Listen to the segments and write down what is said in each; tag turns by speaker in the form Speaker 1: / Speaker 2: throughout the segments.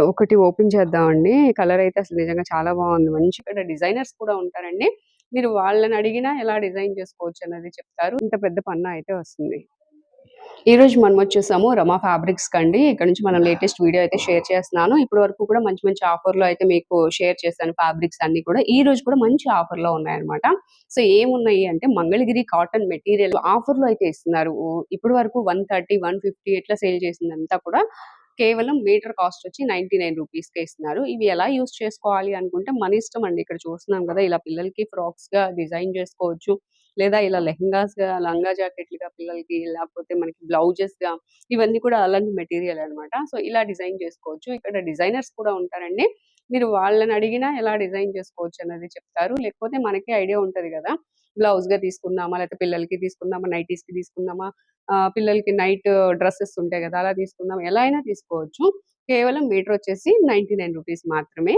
Speaker 1: ఒకటి ఓపెన్ చేద్దామండి. కలర్ అయితే అసలు నిజంగా చాలా బాగుంది. మంచి ఇక్కడ డిజైనర్స్ కూడా ఉంటారండి. మీరు వాళ్ళని అడిగినా ఎలా డిజైన్ చేసుకోవచ్చు అన్నది చెప్తారు. ఇంత పెద్ద పన్నా అయితే వస్తుంది. ఈ రోజు మనం వచ్చేసాము రమా ఫ్యాబ్రిక్స్ కండి. ఇక్కడ నుంచి మనం లేటెస్ట్ వీడియో అయితే షేర్ చేస్తున్నాను. ఇప్పటి వరకు కూడా మంచి మంచి ఆఫర్‌లో అయితే మీకు షేర్ చేశాను ఫ్యాబ్రిక్స్ అన్నీ కూడా. ఈ రోజు కూడా మంచి ఆఫర్‌లో ఉన్నాయన్నమాట. సో ఏమున్నాయి అంటే మంగళగిరి కాటన్ మెటీరియల్ ఆఫర్‌లో అయితే ఇస్తున్నారు. ఇప్పటి వరకు 130, 150 ఇట్లా సేల్ చేసిందంతా కూడా కేవలం మీటర్ కాస్ట్ వచ్చి 99 రూపీస్‌కే ఇస్తున్నారు. ఇవి ఎలా యూజ్ చేసుకోవాలి అనుకుంటే మన ఇష్టం అండి. ఇక్కడ చూస్తున్నాం కదా! ఇలా పిల్లలకి ఫ్రాక్స్‌గా డిజైన్ చేసుకోవచ్చు. లేదా ఇలా లెహెంగాస్‌గా, లంగా జాకెట్లుగా పిల్లలకి లేకపోతే మనకి బ్లౌజెస్‌గా ఇవన్నీ కూడా అలాంటి మెటీరియల్ అన్నమాట. సో, ఇలా డిజైన్ చేసుకోవచ్చు. ఇక్కడ డిజైనర్స్ కూడా ఉంటారండి. మీరు వాళ్ళని అడిగినా ఎలా డిజైన్ చేసుకోవచ్చు అన్నది చెప్తారు. లేకపోతే మనకే ఐడియా ఉంటది గదా! బ్లౌజ్‌గా తీసుకుందామా? లేకపోతే పిల్లలకి తీసుకుందామా? నైటీస్‌కి తీసుకుందామా? పిల్లలకి నైట్ డ్రెసెస్ ఉంటాయి గదా! అలా తీసుకుందామా? ఎలా అయినా తీసుకోవచ్చు. కేవలం మీటర్ వచ్చేసి 99 రూపీస్ మాత్రమే.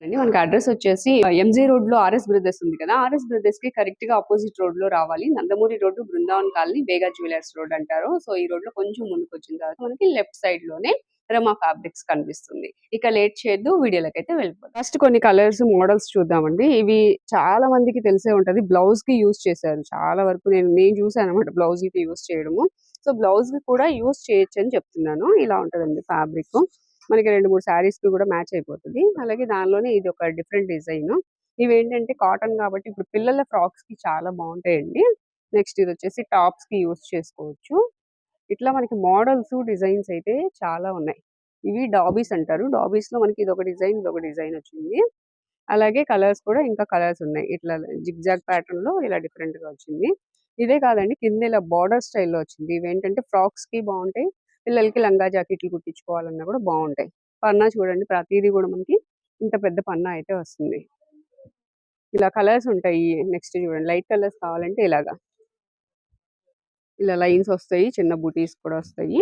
Speaker 1: అండి మనకి అడ్రెస్ వచ్చేసి ఎంజీ రోడ్‌లో ఆర్ఎస్ బ్రదర్స్ ఉంది కదా! ఆర్ఎస్ బ్రదర్స్‌కి కరెక్ట్‌గా అపోజిట్ రోడ్‌లో రావాలి. నందమూరి రోడ్డు, బృందావన్ కాలనీ, బేగా జ్యువెలర్స్ రోడ్ అంటారు. సో, ఈ రోడ్‌లో కొంచెం ముందుకొచ్చిన తర్వాత మనకి లెఫ్ట్ సైడ్‌లోనే రమా ఫ్యాబ్రిక్స్ కనిపిస్తుంది. ఇక లేట్ చేయొద్దు వీడియోలోకైతే వెళ్ళిపోదాం. ఫస్ట్ కొన్ని కలర్స్, మోడల్స్ చూద్దామండి. ఇవి చాలా మందికి తెలిసే ఉంటది. బ్లౌజ్‌కి యూజ్ చేశారు. చాలా వరకు నేను చూసానన్నమాట బ్లౌజ్‌కి యూజ్ చేయడము. సో, బ్లౌజ్‌కి కూడా యూజ్ చేయొచ్చని చెప్తున్నాను. ఇలా ఉంటదండి ఫ్యాబ్రిక్. మనకి 2, 3 శారీస్‌కి కూడా మ్యాచ్ అయిపోతది. అలాగే దానిలోనే ఇది ఒక డిఫరెంట్ డిజైన్. ఇవేంటంటే కాటన్ కాబట్టి ఇప్పుడు పిల్లల ఫ్రాక్స్‌కి చాలా బావుంటాయండి. నెక్స్ట్ ఇదొచ్చేసి టాప్స్‌కి యూజ్ చేసుకోవచ్చు. ఇట్లా మనకి మోడల్స్, డిజైన్స్ అయితే చాలా ఉన్నాయి. ఇవి డాబీస్ అంటారు. డాబీస్‌లో మనకి ఇదొక డిజైన్ వచ్చింది. అలాగే కలర్స్ కూడా ఇంకా కలర్స్ ఉన్నాయి. ఇట్లా జిగ్‌జాగ్ ప్యాటర్న్‌లో ఇలా డిఫరెంట్‌గా వచ్చింది. ఇదే కాదండి కింద ఇలా బోర్డర్ స్టైల్‌లో వచ్చింది. ఇవేంటంటే ఫ్రాక్స్‌కి బావుంటాయి. పిల్లలకి లంగా జాకెట్లు కుట్టించుకోవాలన్నా కూడా బావుంటాయి. పన్నా చూడండి ప్రతీది కూడా మనకి ఇంత పెద్ద పన్నా అయితే వస్తుంది. ఇలా కలర్స్ ఉంటాయి. నెక్స్ట్ చూడండి లైట్ కలర్స్ కావాలంటే ఇలాగా. ఇలా లైన్స్ వస్తాయి. చిన్న బూటీస్ కూడా వస్తాయి.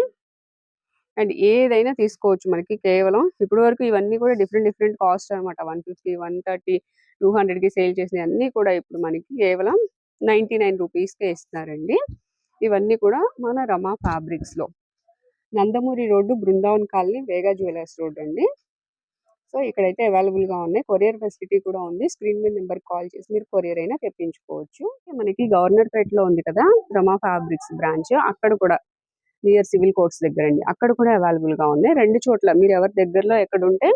Speaker 1: అండ్ ఏదైనా తీసుకోవచ్చు మనకి కేవలం ఇప్పటి వరకు ఇవన్నీ కూడా డిఫరెంట్ డిఫరెంట్ కాస్ట్ అనమాట. 150, 130, 200కి సేల్ చేసినయి అన్నీ కూడా ఇప్పుడు మనకి కేవలం 99 రూపీస్‌కే ఇస్తున్నారండి. ఇవన్నీ కూడా మన రమా ఫ్యాబ్రిక్స్‌లో. నందమూరి రోడ్డు, బృందావన్ కాలనీ, వేగా జ్యువెలర్స్ రోడ్ అండి. సో, ఇక్కడైతే అవైలబుల్‌గా ఉన్నాయి. కొరియర్ ఫెసిలిటీ కూడా ఉంది. స్క్రీన్ మీద నంబర్‌కి కాల్ చేసి మీరు కొరియర్ అయినా తెప్పించుకోవచ్చు. మనకి గవర్నర్‌పేటలో ఉంది కదా! రమా ఫ్యాబ్రిక్స్ బ్రాంచ్ అక్కడ కూడా నియర్ సివిల్ కోర్ట్స్ దగ్గరండి. అక్కడ కూడా అవైలబుల్‌గా ఉన్నాయి. 2 చోట్ల మీరు ఎవరి దగ్గరలో ఎక్కడుంటే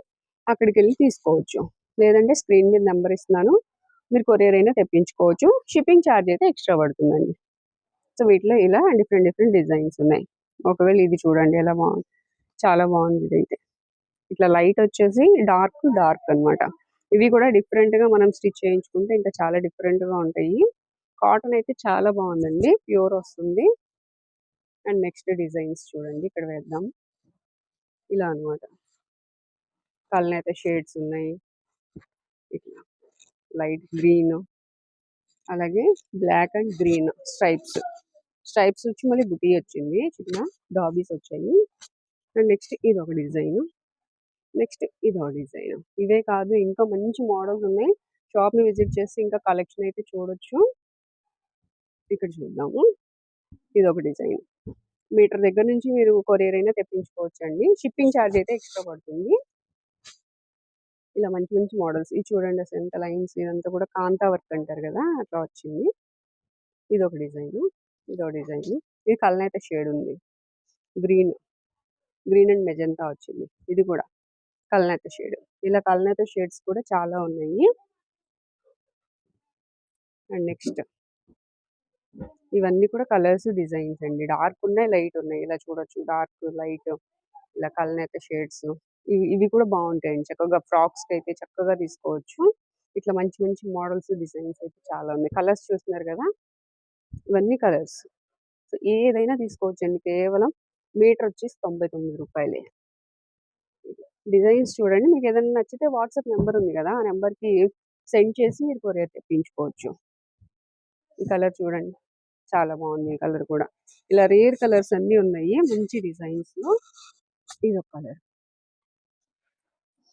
Speaker 1: అక్కడికెళ్ళి తీసుకోవచ్చు. లేదంటే స్క్రీన్ మీద నంబర్ ఇస్తున్నాను. మీరు కొరియర్ అయినా తెప్పించుకోవచ్చు. షిప్పింగ్ చార్జ్ అయితే ఎక్స్‌ట్రా పడుతుందండి. సో, వీటిలో ఇలా డిఫరెంట్ డిఫరెంట్ డిజైన్స్ ఉన్నాయి. ఒకవేళ ఇది చూడండి ఎలా బాగుంది. చాలా బాగుంది ఇదైతే. ఇట్లా లైట్ వచ్చేసి డార్క్, డార్క్ అన్నమాట. ఇవి కూడా డిఫరెంట్‌గా మనం స్టిచ్ చేయించుకుంటే ఇంకా చాలా డిఫరెంట్‌గా ఉంటాయి. కాటన్ అయితే చాలా బాగుందండి. ప్యూర్ వస్తుంది. అండ్ నెక్స్ట్ డిజైన్స్ చూడండి ఇక్కడ వేద్దాం. ఇలా అన్నమాట. కలనేత షేడ్స్ ఉన్నాయి. ఇట్లా లైట్ గ్రీన్ అలాగే black and green stripes. Stripes వచ్చి మళ్ళీ బుటీ వచ్చింది. చిన్న డాబీస్ వచ్చాయి. అండ్ నెక్స్ట్ ఇదొక డిజైన్. నెక్స్ట్ ఇదొక డిజైన్. ఇవే కాదు ఇంకా మంచి మోడల్స్ ఉన్నాయి. షాప్‌ని విజిట్ చేసి ఇంకా కలెక్షన్ అయితే చూడొచ్చు. ఇక్కడ చూద్దాము. ఇదొక డిజైన్. మీటర్ దగ్గర నుంచి మీరు కొరియర్ అయినా తెప్పించుకోవచ్చండి. షిప్పింగ్ చార్జ్ అయితే ఎక్స్‌ట్రా పడుతుంది. ఇలా మంచి మంచి మోడల్స్. ఇది చూడండి అసలు ఎంత లైన్స్ ఇదంతా కూడా కాంతా వర్క్ అంటారు కదా! అట్లా వచ్చింది. ఇదొక డిజైను. ఇదో డిజైను. ఇది కలనేత షేడ్ ఉంది. గ్రీన్. గ్రీన్ అండ్ మెజంతా వచ్చింది. ఇది కూడా కలనేత షేడ్. ఇలా కలనేత షేడ్స్ కూడా చాలా ఉన్నాయి. అండ్ నెక్స్ట్ ఇవన్నీ కూడా కలర్స్, డిజైన్స్ అండి. డార్క్ ఉన్నాయి, లైట్ ఉన్నాయి. ఇలా చూడొచ్చు. డార్క్, లైట్ ఇలా కలనేత షేడ్స్. ఇవి కూడా బావుంటాయండి. చక్కగా ఫ్రాక్స్‌కైతే చక్కగా తీసుకోవచ్చు. ఇట్లా మంచి మంచి మోడల్స్, డిజైన్స్ అయితే చాలా ఉన్నాయి. కలర్స్ చూస్తున్నారు గదా! ఇవన్నీ కలర్స్. సో, ఏదైనా తీసుకోవచ్చండి. కేవలం మీటర్ వచ్చేసి రూ. 99. డిజైన్స్ చూడండి. మీకేదైనా నచ్చితే వాట్సాప్ నంబర్ ఉంది గదా! ఆ నంబర్‌కి సెండ్ చేసి మీరు కొరియర్ తెప్పించుకోవచ్చు. ఈ కలర్ చూడండి. చాలా బావుంది ఈ కలర్ కూడా. ఇలా రేర్ కలర్స్ అన్నీ ఉన్నాయి. మంచి డిజైన్స్‌లో. ఇదొక కలర్.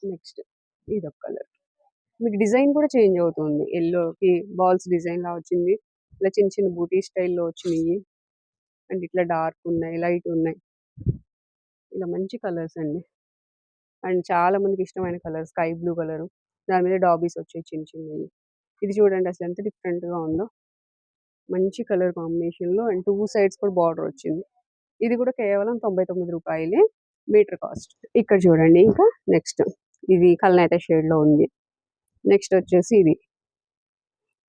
Speaker 1: నెక్స్ట్ ఇదొక కలర్. మీకు డిజైన్ కూడా చేంజ్ అవుతుంది. యెల్లోకి బాల్స్ డిజైన్‌లా వచ్చింది. ఇలా చిన్న చిన్న బూటీ స్టైల్‌లో వచ్చినియి. అండ్ ఇట్లా డార్క్ ఉన్నాయి, లైట్ ఉన్నాయి. ఇలా మంచి కలర్స్ అండి. అండ్ చాలా మందికి ఇష్టమైన కలర్ స్కై బ్లూ కలరు. దాని మీద డాబీస్ వచ్చాయి చిన్న చిన్నవి. ఇది చూడండి అసలు ఎంత డిఫరెంట్‌గా ఉందో. మంచి కలర్ కాంబినేషన్‌లో అండ్ 2 సైడ్స్ కూడా బార్డర్ వచ్చింది. ఇది కూడా కేవలం రూ. 99 మీటర్ కాస్ట్. ఇక్కడ చూడండి ఇంకా నెక్స్ట్ ఇది కల్నేత షేడ్‌లో ఉంది. నెక్స్ట్ వచ్చేసి ఇది.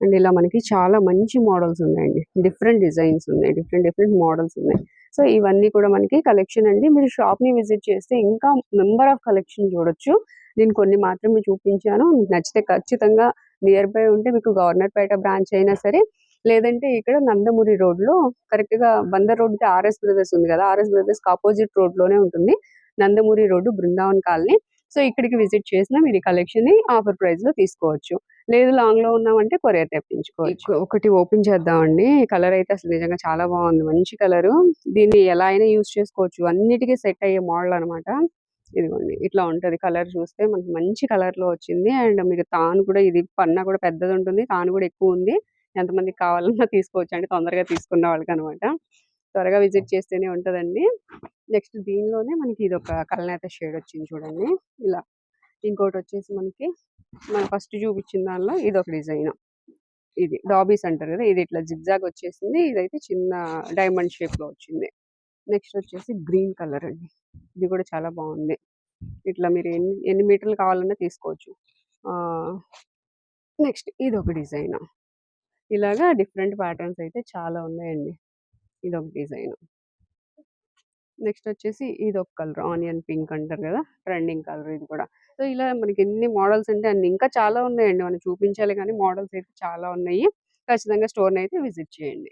Speaker 1: అండ్ ఇలా మనకి చాలా మంచి మోడల్స్ ఉన్నాయండి. డిఫరెంట్ డిజైన్స్ ఉన్నాయి. డిఫరెంట్ డిఫరెంట్ మోడల్స్ ఉన్నాయి. సో ఇవన్నీ కూడా మనకి కలెక్షన్ అండి. మీరు షాప్‌ని విజిట్ చేస్తే ఇంకా నంబర్ ఆఫ్ కలెక్షన్ చూడొచ్చు. నేను కొన్ని మాత్రమే చూపించాను. మీకు నచ్చితే ఖచ్చితంగా నియర్ బై ఉంటే మీకు గవర్నర్‌పేట బ్రాంచ్ అయినా సరే, లేదంటే ఇక్కడ నందమూరి రోడ్‌లో కరెక్ట్‌గా బందర్ రోడ్‌కి ఆర్ఎస్ బ్రదర్స్ ఉంది కదా! ఆర్ఎస్ బ్రదర్స్‌కి అపోజిట్ రోడ్‌లోనే ఉంటుంది. Nandamuri road, Brindavan colony. So ఇక్కడికి విజిట్ చేసినా మీరు ఈ కలెక్షన్‌ని ఆఫర్ ప్రైస్‌లో తీసుకోవచ్చు. లేదు లాంగ్‌లో ఉన్నామంటే కొరియర్ తెప్పించుకోవచ్చు. ఒకటి ఓపెన్ చేద్దామండి. కలర్ అయితే అసలు నిజంగా చాలా బాగుంది. మంచి కలరు. దీన్ని ఎలా అయినా యూజ్ చేసుకోవచ్చు. అన్నిటికి సెట్ అయ్యే మోడల్ అనమాట. ఇదిగోండి ఇట్లా ఉంటది. కలర్ చూస్తే మనకి మంచి కలర్‌లో వచ్చింది. అండ్ మీకు తాను కూడా ఇది పన్నా కూడా పెద్దదుంటుంది. తాను కూడా ఎక్కువుంది. ఎంతమందికి కావాలన్నా తీసుకోవచ్చండి. తొందరగా తీసుకున్న వాళ్ళకనమాట. త్వరగా విజిట్ చేస్తేనే ఉంటదండి. నెక్స్ట్ దీనిలోనే మనకి ఇదొక కలనేత షేడ్ వచ్చింది చూడండి. ఇలా. ఇంకోటొచ్చేసి మనకి మనం ఫస్ట్ చూపించిన దానిలో ఇదొక డిజైన్. ఇది డాబీస్ అంటారు కదా! ఇది ఇట్లా జిగ్‌జాగ్ వచ్చేసింది. ఇదైతే చిన్న డైమండ్ షేప్‌లో వచ్చింది. నెక్స్ట్ వచ్చేసి గ్రీన్ కలర్ అండి. ఇది కూడా చాలా బాగుంది. ఇట్లా మీరు ఎన్ని ఎన్ని మీటర్లు కావాలన్నా తీసుకోవచ్చు. ఆహ్, నెక్స్ట్ ఇదొక డిజైన్. ఇలాగా డిఫరెంట్ ప్యాటర్న్స్ అయితే చాలా ఉన్నాయండి. ఇదొక డిజైన్. నెక్స్ట్ వచ్చేసి ఇదొక కలర్ ఆనియన్ పింక్ అంటారు కదా! ట్రెండింగ్ కలర్ ఇది కూడా. సో, ఇలా మనకి ఎన్ని మోడల్స్ అంటే అన్ని ఇంకా చాలా ఉన్నాయండి. మనం చూపించాలి గానీ మోడల్స్ అయితే చాలా ఉన్నాయి. ఖచ్చితంగా స్టోర్‌నైతే విజిట్ చేయండి.